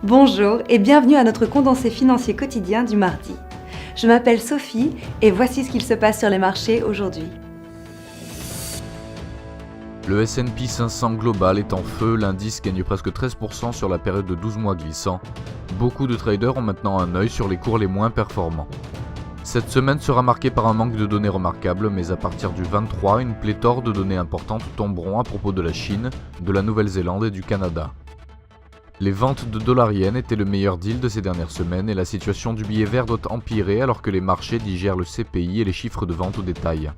Bonjour et bienvenue à notre condensé financier quotidien du mardi. Je m'appelle Sophie et voici ce qu'il se passe sur les marchés aujourd'hui. Le S&P 500 global est en feu, l'indice gagne presque 13% sur la période de 12 mois glissant. Beaucoup de traders ont maintenant un œil sur les cours les moins performants. Cette semaine sera marquée par un manque de données remarquable, mais à partir du 23, une pléthore de données importantes tomberont à propos de la Chine, de la Nouvelle-Zélande et du Canada. Les ventes de dollars yens étaient le meilleur deal de ces dernières semaines et la situation du billet vert doit empirer alors que les marchés digèrent le CPI et les chiffres de vente au détail.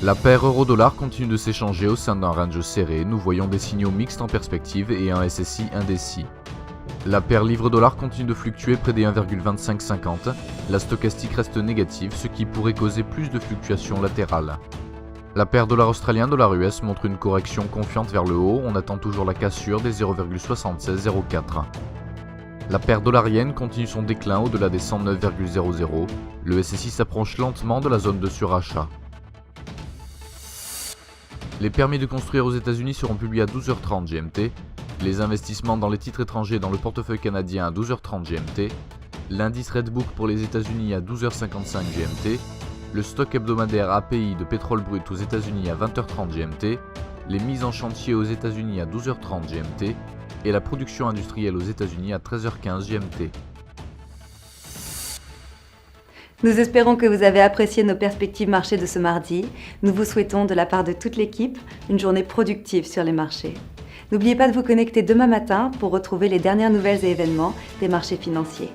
La paire euro-dollar continue de s'échanger au sein d'un range serré, nous voyons des signaux mixtes en perspective et un SSI indécis. La paire livre-dollar continue de fluctuer près des 1,2550, la stochastique reste négative, ce qui pourrait causer plus de fluctuations latérales. La paire dollar australien dollar US montre une correction confiante vers le haut, on attend toujours la cassure des 0,7604. La paire dollar yen continue son déclin au-delà des 109,00, le SSI s'approche lentement de la zone de surachat. Les permis de construire aux États-Unis seront publiés à 12h30 GMT, les investissements dans les titres étrangers dans le portefeuille canadien à 12h30 GMT, l'indice Redbook pour les États-Unis à 12h55 GMT, le stock hebdomadaire API de pétrole brut aux États-Unis à 20h30 GMT, les mises en chantier aux États-Unis à 12h30 GMT et la production industrielle aux États-Unis à 13h15 GMT. Nous espérons que vous avez apprécié nos perspectives marchés de ce mardi. Nous vous souhaitons de la part de toute l'équipe une journée productive sur les marchés. N'oubliez pas de vous connecter demain matin pour retrouver les dernières nouvelles et événements des marchés financiers.